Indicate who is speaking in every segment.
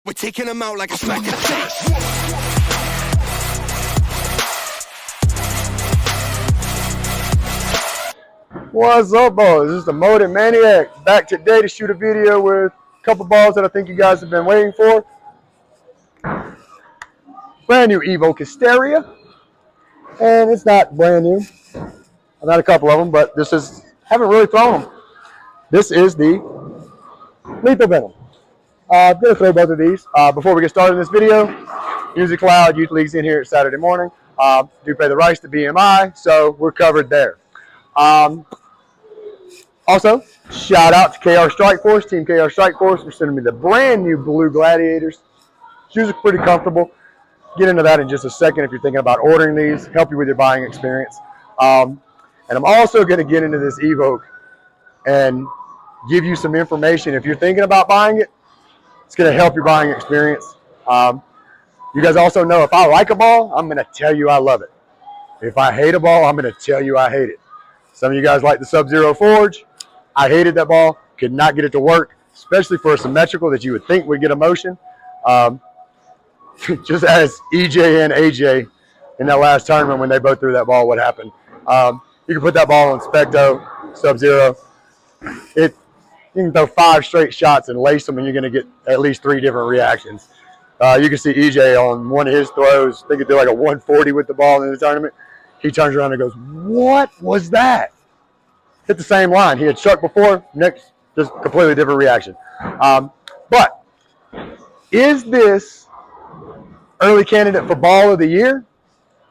Speaker 1: We're taking them out like a smack in the face.
Speaker 2: What's up, boys? This is the Motive Maniac back today to shoot a video with a couple balls that I think you guys have been waiting for. Brand new Evoke Hysteria, and it's not brand new. I've had a couple of them, but haven't really thrown them. This is the Lethal Venom. I'm gonna throw both of these. Before we get started in this video, Music Cloud Youth League's in here Saturday morning. Do pay the rights to BMI, so we're covered there. Also, shout out to KR Strike Force, Team KR Strike Force for sending me the brand new blue Gladiators. Shoes are pretty comfortable. Get into that in just a second if you're thinking about ordering these, help you with your buying experience. And I'm also going to get into this Evoke and give you some information. If you're thinking about buying it, it's going to help your buying experience. You guys also know if I like a ball, I'm going to tell you I love it. If I hate a ball, I'm going to tell you I hate it. Some of you guys like the Sub-Zero Forge. I hated that ball, could not get it to work, especially for a symmetrical that you would think would get a motion. Just as EJ and AJ in that last tournament when they both threw that ball, what happened. You can put that ball on Specto, Sub-Zero. You can throw 5 straight shots and lace them, and you're going to get at least 3 different reactions. You can see EJ on one of his throws, I think he threw like a 140 with the ball in the tournament. He turns around and goes, "What was that?" Hit the same line. He had struck before, next, just completely different reaction. But is this early candidate for ball of the year,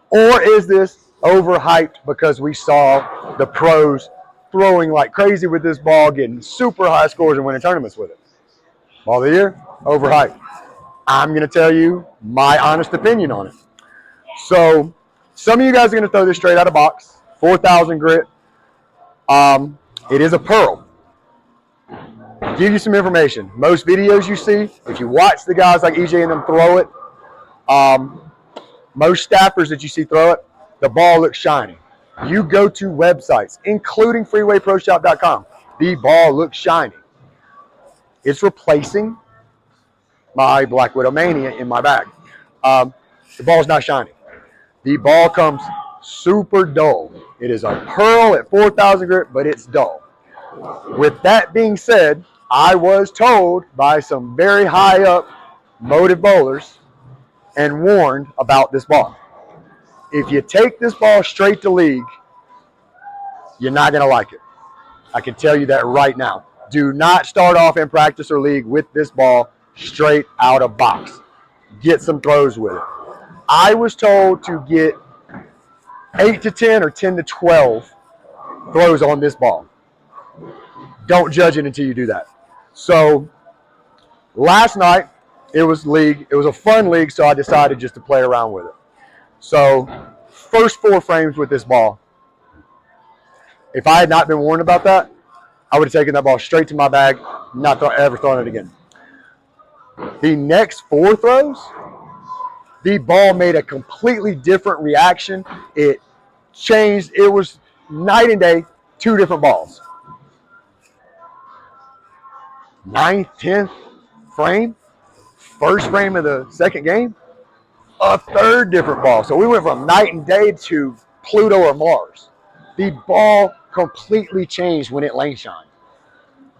Speaker 2: or is this overhyped because we saw the pros throwing like crazy with this ball, getting super high scores and winning tournaments with it? Ball of the year, overhyped. I'm going to tell you my honest opinion on it. So some of you guys are going to throw this straight out of box, 4,000 grit. It is a pearl. Give you some information. Most videos you see, if you watch the guys like EJ and them throw it, most staffers that you see throw it, the ball looks shiny. You go to websites, including freewayproshop.com, the ball looks shiny. It's replacing my Black Widow Mania in my bag. The ball's not shiny. The ball comes super dull. It is a pearl at 4,000 grit, but it's dull. With that being said, I was told by some very high up Motive bowlers and warned about this ball. If you take this ball straight to league, you're not going to like it. I can tell you that right now. Do not start off in practice or league with this ball straight out of box. Get some throws with it. I was told to get 8 to 10 or 10 to 12 throws on this ball. Don't judge it until you do that. So last night it was league. It was a fun league, so I decided just to play around with it. So first 4 frames with this ball. If I had not been warned about that, I would have taken that ball straight to my bag, not ever thrown it again. The next 4 throws, the ball made a completely different reaction. It changed. It was night and day, 2 different balls. 9th, 10th frame, first frame of the second game, a 3rd different ball. So we went from night and day to Pluto or Mars. The ball completely changed when it lane shined.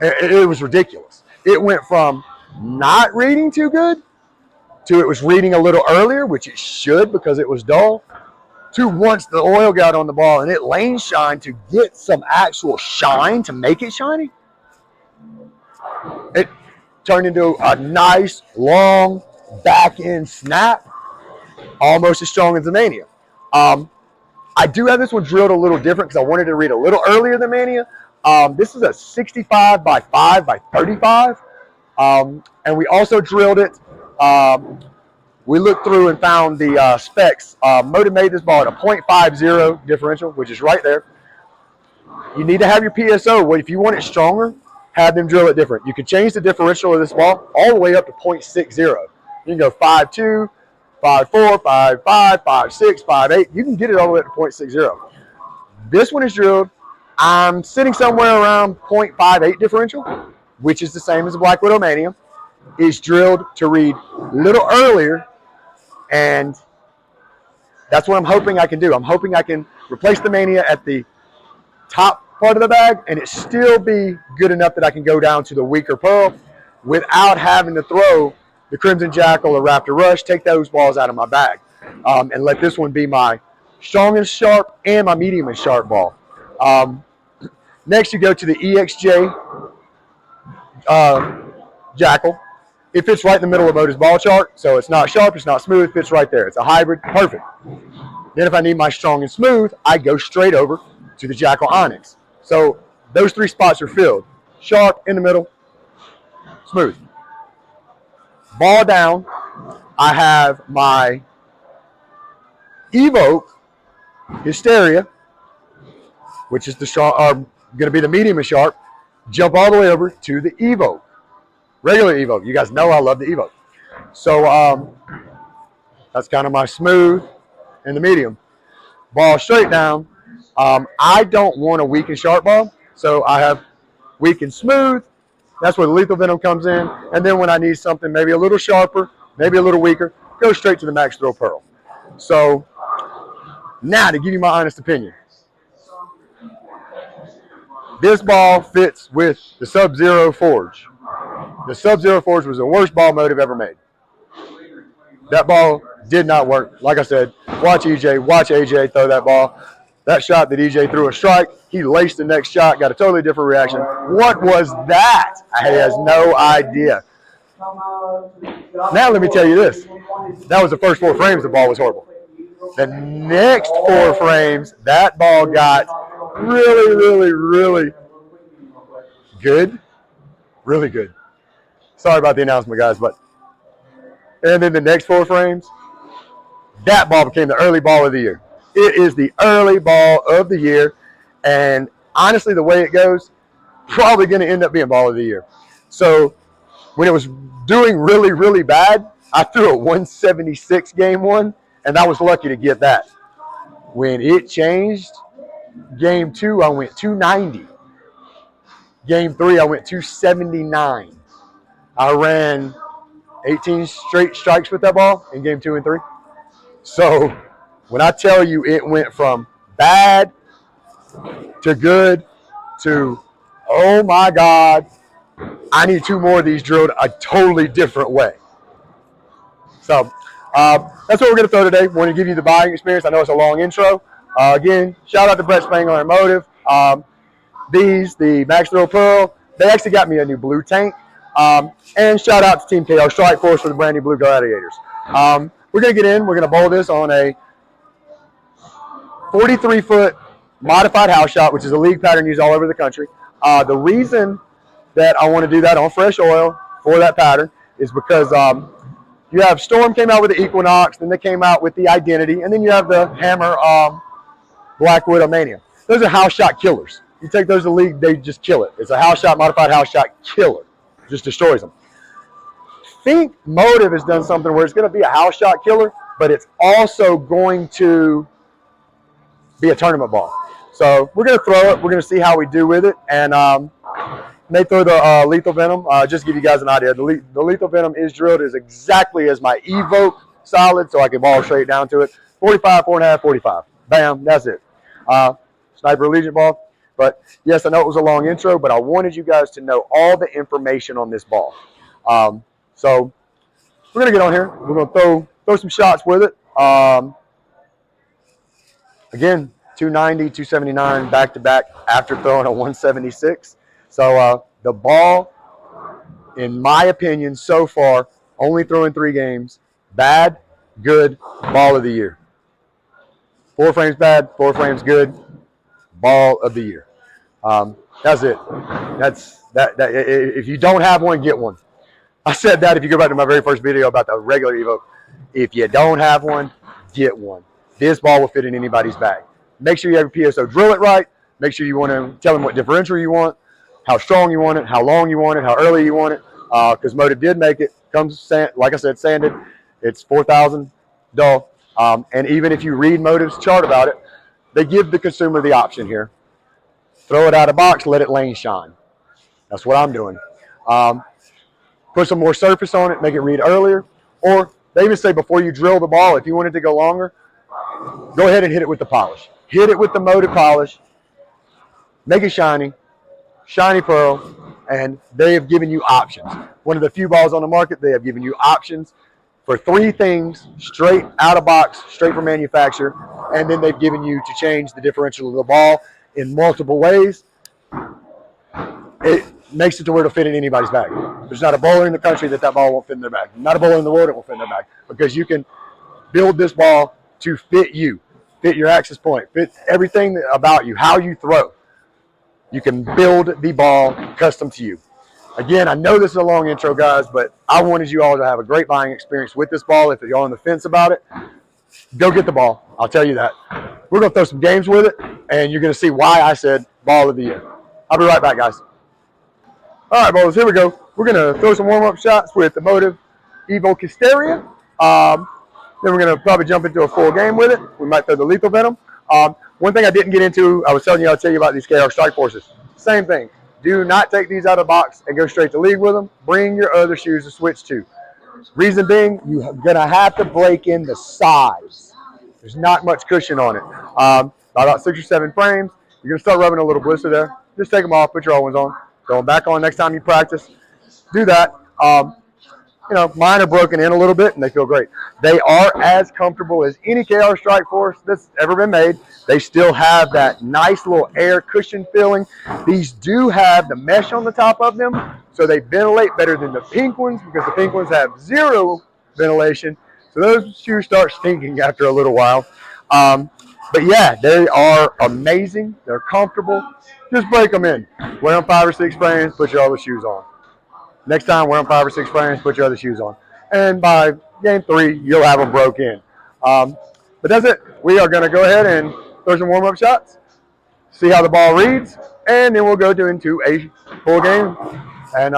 Speaker 2: It was ridiculous. It went from not reading too good to it was reading a little earlier, which it should because it was dull, to once the oil got on the ball and it lane shined to get some actual shine to make it shiny, it turned into a nice, long, back-end snap, almost as strong as the Mania. I do have this one drilled a little different because I wanted to read a little earlier than Mania. This is a 65 by 5 by 35. And we also drilled it. We looked through and found the specs. Motive made this ball at a 0.50 differential, which is right there. You need to have your PSO. Well, if you want it stronger, have them drill it different. You can change the differential of this ball all the way up to 0.60. You can go 5.2, 5.4, 5.5, 5.6, 5.8. You can get it all the way up to 0.60. This one is drilled. I'm sitting somewhere around 0.58 differential, which is the same as the Black Widow Mania. is drilled to read a little earlier, and that's what I'm hoping I can do. I'm hoping I can replace the Mania at the top part of the bag and it still be good enough that I can go down to the weaker pearl without having to throw the Crimson Jackal or Raptor Rush, take those balls out of my bag, and let this one be my strong and sharp and my medium and sharp ball. Next, you go to the EXJ Jackal. It fits right in the middle of Motiv's ball chart, so it's not sharp, it's not smooth, it fits right there. It's a hybrid, perfect. Then if I need my strong and smooth, I go straight over to the Jackal Onyx. So those three spots are filled. Sharp, in the middle, smooth. Ball down, I have my Evoke Hysteria, which is the strong, going to be the medium and sharp. Jump all the way over to the Evoke. Regular Evoke. You guys know I love the Evoke. So that's kind of my smooth and the medium. Ball straight down. I don't want a weak and sharp ball, so I have weak and smooth. That's where the Lethal Venom comes in. And then when I need something maybe a little sharper, maybe a little weaker, go straight to the Max Throw Pearl. So now to give you my honest opinion. This ball fits with the Sub-Zero Forge. The Sub-Zero Forge was the worst ball Motive ever made. That ball did not work. Like I said, watch AJ throw that ball. That shot that EJ threw a strike, he laced the next shot, got a totally different reaction. What was that? I has no idea. Now let me tell you this. That was the first 4 frames, the ball was horrible. The next 4 frames, that ball got really, really, really good. Really good. Sorry about the announcement, guys, but and then the next 4 frames, that ball became the early ball of the year. It is the early ball of the year, and honestly, the way it goes, probably going to end up being ball of the year. So when it was doing really, really bad, I threw a 176 game 1, and I was lucky to get that. When it changed, game 2, I went 290. Game 3, I went 279. I ran 18 straight strikes with that ball in game 2 and 3. So when I tell you it went from bad to good to, oh my God, I need 2 more of these drilled a totally different way. So that's what we're going to throw today. We're going to give you the buying experience. I know it's a long intro. Again, shout out to Brett Spangler and Motive. The Max Throw Pearl, they actually got me a new blue tank. And shout out to Team KO Strike Force for the brand new Blue Gladiators. We're going to get in. We're going to bowl this on a 43-foot modified house shot, which is a league pattern used all over the country. The reason that I want to do that on fresh oil for that pattern is because you have Storm came out with the Equinox, then they came out with the Identity, and then you have the Hammer Blackwood Mania. Those are house shot killers. You take those to the league, they just kill it. It's a house shot, modified house shot killer. Just destroys them. Think Motive has done something where it's going to be a house shot killer, but it's also going to be a tournament ball. So we're going to throw it. We're going to see how we do with it. And may throw the Lethal Venom. Just to give you guys an idea. The Lethal Venom is drilled as exactly as my Evoke solid, so I can ball straight down to it. 45, 4.5, 45. Bam, that's it. Sniper Allegiant ball. But yes, I know it was a long intro, but I wanted you guys to know all the information on this ball. So we're going to get on here. We're going to throw some shots with it. Again, 290, 279 back-to-back after throwing a 176. So the ball, in my opinion, so far, only throwing 3 games, bad, good, ball of the year. 4 frames bad, 4 frames good, ball of the year. That's it. That's that. If you don't have one, get one. I said that if you go back to my very first video about the regular Evoke. If you don't have one, get one. This ball will fit in anybody's bag. Make sure you have your PSO drill it right. Make sure you want to tell them what differential you want, how strong you want it, how long you want it, how early you want it. Because Motive did make it. Comes, like I said, sanded. It's 4,000 dull. And even if you read Motive's chart about it, they give the consumer the option here. Throw it out of box, let it lane shine. That's what I'm doing. Put put some more surface on it, make it read earlier. Or they even say before you drill the ball, if you want it to go longer, go ahead and hit it with the polish. Hit it with the MOTIV polish, make it shiny, shiny pearl, and they have given you options. One of the few balls on the market, they have given you options for 3 things straight out of box, straight from manufacturer, and then they've given you to change the differential of the ball in multiple ways. It makes it to where it'll fit in anybody's bag. There's not a bowler in the country that ball won't fit in their bag. Not a bowler in the world that will fit in their bag, because you can build this ball to fit you, fit your access point, fit everything about you, how you throw. You can build the ball custom to you. Again, I know this is a long intro, guys, but I wanted you all to have a great buying experience with this ball. If you're on the fence about it, go get the ball. I'll tell you that. We're going to throw some games with it, and you're going to see why I said ball of the year. I'll be right back, guys. All right, bowlers, here we go. We're going to throw some warm-up shots with the MOTIV EVOKE Hysteria. Then we're going to probably jump into a full game with it. We might throw the Lethal Venom. One thing I didn't get into, I was telling you, I'll tell you about these KR Strike Forces. Same thing. Do not take these out of the box and go straight to league with them. Bring your other shoes to switch to. Reason being, you're going to have to break in the size. There's not much cushion on it. About 6 or 7 frames. You're going to start rubbing a little blister there. Just take them off, put your old ones on. Throw them back on next time you practice. Do that. You know, mine are broken in a little bit, and they feel great. They are as comfortable as any KR Strike Force that's ever been made. They still have that nice little air cushion feeling. These do have the mesh on the top of them, so they ventilate better than the pink ones, because the pink ones have 0 ventilation. So those shoes start stinking after a little while. But yeah, they are amazing. They're comfortable. Just break them in. Wear them 5 or 6 frames, put your other shoes on. Next time, wear them 5 or 6 frames, put your other shoes on. And by game 3, you'll have them broke in. But that's it. We are going to go ahead and throw some warm-up shots, see how the ball reads, and then we'll go into a full game. And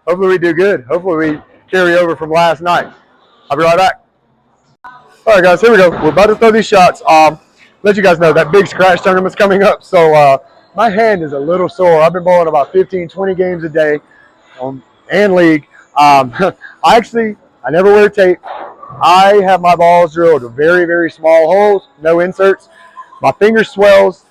Speaker 2: hopefully we do good. Hopefully we carry over from last night. I'll be right back. All right, guys, here we go. We're about to throw these shots. Let you guys know that big scratch tournament's coming up. So my hand is a little sore. I've been bowling about 15, 20 games a day. And league. I never wear tape. I have my balls drilled to very, very small holes, no inserts. My finger swells.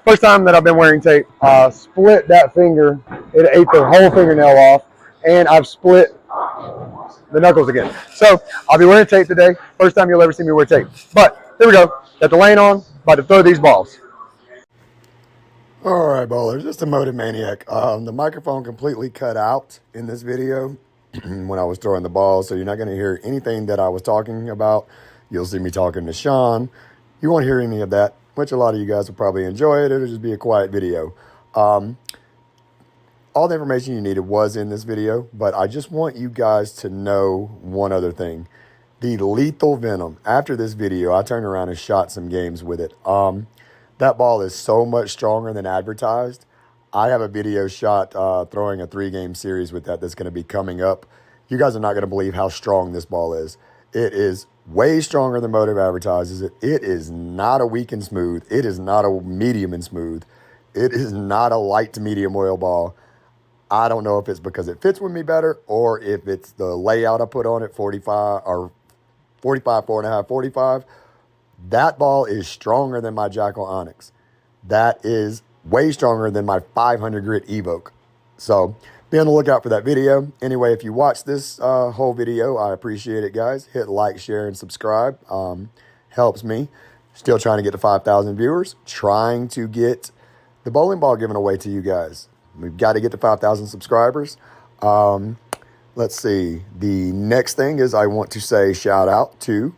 Speaker 2: First time that I've been wearing tape, split that finger. It ate the whole fingernail off, and I've split the knuckles again. So I'll be wearing tape today. First time you'll ever see me wear tape. But here we go. Got the lane on. About to throw these balls. All right, bowlers, just a MOTIV maniac. The microphone completely cut out in this video when I was throwing the ball, so you're not going to hear anything that I was talking about. You'll see me talking to Sean. You won't hear any of that, which a lot of you guys will probably enjoy it. It'll just be a quiet video. All the information you needed was in this video, but I just want you guys to know one other thing. The Lethal Venom. After this video, I turned around and shot some games with it. That ball is so much stronger than advertised. I have a video shot throwing a 3-game series with that's going to be coming up. You guys are not going to believe how strong this ball is. It is way stronger than MOTIV advertises it. It is not a weak and smooth. It is not a medium and smooth. It is not a light to medium oil ball. I don't know if it's because it fits with me better or if it's the layout I put on it, 45 or 45, 4.5, 45. That ball is stronger than my Jackal Onyx. That is way stronger than my 500 grit Evoke. So be on the lookout for that video. Anyway, if you watch this whole video, I appreciate it, guys. Hit like, share, and subscribe. Helps me. Still trying to get to 5,000 viewers. Trying to get the bowling ball given away to you guys. We've got to get to 5,000 subscribers. Let's see. The next thing is I want to say shout out to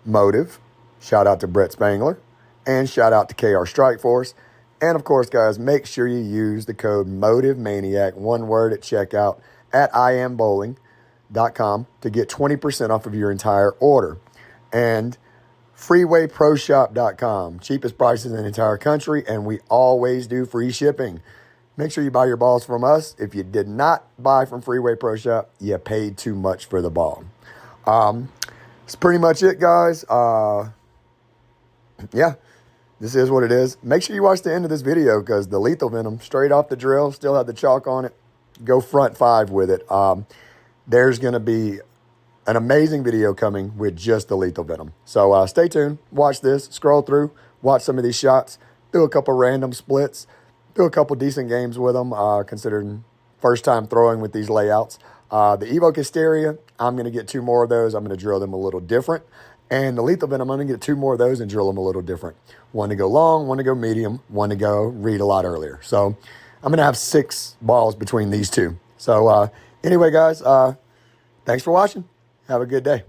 Speaker 2: MOTIV. Shout out to Brett Spangler, and shout out to KR Strike Force. And of course, guys, make sure you use the code MOTIVManiac, one word, at checkout at iambowling.com to get 20% off of your entire order. And freewayproshop.com, cheapest prices in the entire country, and we always do free shipping. Make sure you buy your balls from us. If you did not buy from Freeway Pro Shop, you paid too much for the ball. That's pretty much it, guys. Yeah, this is what it is. Make sure you watch the end of this video because the Lethal Venom, straight off the drill, still have the chalk on it. Go front 5 with it. there's going to be an amazing video coming with just the Lethal Venom. So stay tuned, watch this, scroll through, watch some of these shots, do a couple random splits, do a couple decent games with them, considering first time throwing with these layouts. The Evoke Hysteria, I'm going to get 2 more of those. I'm going to drill them a little different. And the Lethal Venom, I'm going to get 2 more of those and drill them a little different. 1 to go long, 1 to go medium, 1 to go read a lot earlier. So I'm going to have 6 balls between these 2. So anyway, guys, thanks for watching. Have a good day.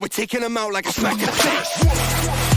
Speaker 1: We're taking them out like a smack of the face.